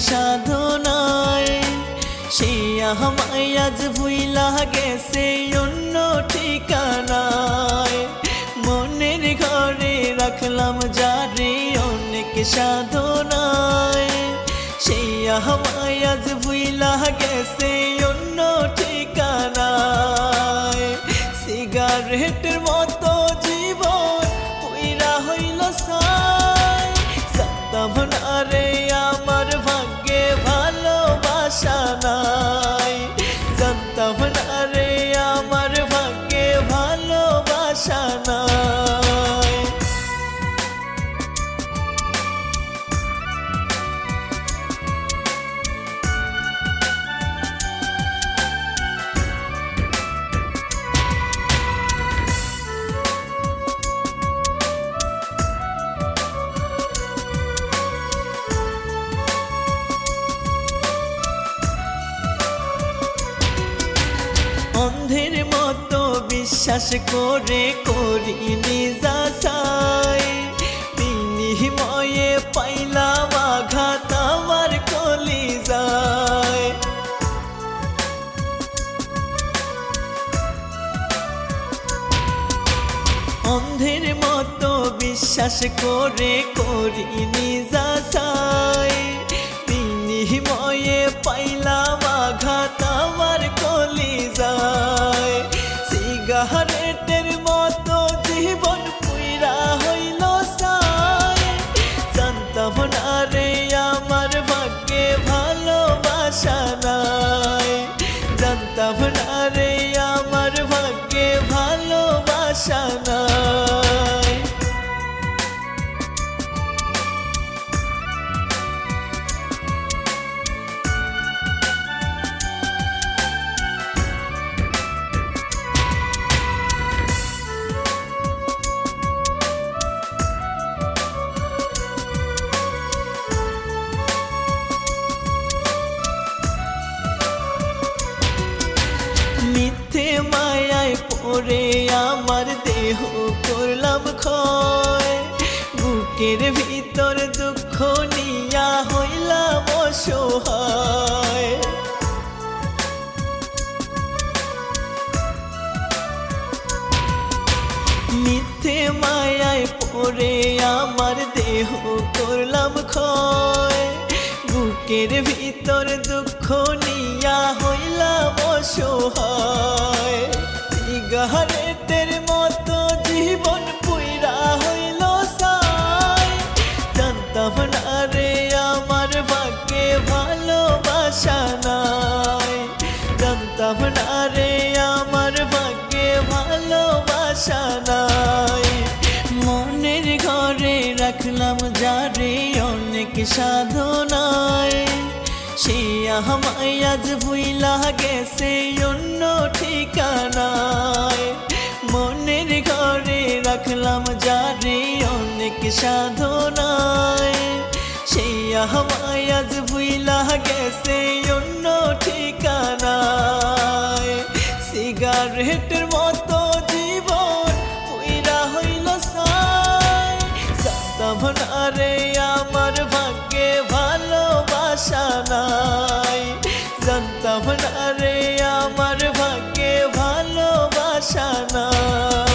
সাধনায় সে আমায় আজ ভুইলা গেছে অন্য ঠিকানায়। মনের ঘরে রাখলাম যারে অনেক সাধনায় সে আমায় আজ ভুইলা গেছে অন্য ঠিকানায়। সিগারেটের মতো জীবন পুইরা হইল ছাই, জানতাম না রে আমার ভাগ্যে ভালোবাসা নাই, জানতাম না রে আমার ভাগ্যে ভালোবাসা নাই। অন্ধের মতো বিশ্বাস করে করিনি যাচাই, বিনিময়ে পাইলাম আঘাত আমার কলিজায়। অন্ধের মতো বিশ্বাস করে করিনি যাচাই, বিনিময়ে পাইলাম আঘাত আমার কলিজায়। সিগারেটের মতো জীবন পুইরা হইল ছাই, জানতাম না রে আমার ভাগ্যে ভালোবাসা নাই, জানতাম না রে আমার ভাগ্যে ভালোবাসা নাই। মিথ্যে মায়ায় পড়ে আমার দেহ করলাম ক্ষয়, বুকের ভিতর দুঃখ নিয়া হইলাম অসহায়। মিথ্যে মায়ায় পড়ে আমার দেহ করলাম ক্ষয়, বুকের ভিতর দুঃখ নিয়া হইলাম অসহায়। সিগারেটের মতো জীবন পুইরা হইল ছাই, জানতাম না রে আমার ভাগ্যে ভালোবাসা নাই, জানতাম না রে আমার ভাগ্যে ভালোবাসা নাই। মনের ঘরে রাখলাম যারে অনেক সাধনায় সে আমায় আজ ভুইলা গেছে অন্য ঠিকানায়। মনের ঘরে রাখলাম যারে অনেক সাধনায় সে আমায় আজ ভুইলা গেছে অন্য ঠিকানায়। সিগারেটের মতো জীবন পুইরা হইল ছাই, জানতাম না রে আমার ভাগ্যে ভালোবাসা নাই, জানতাম না রে আমার ভাগ্যে ভালোবাসা নাই।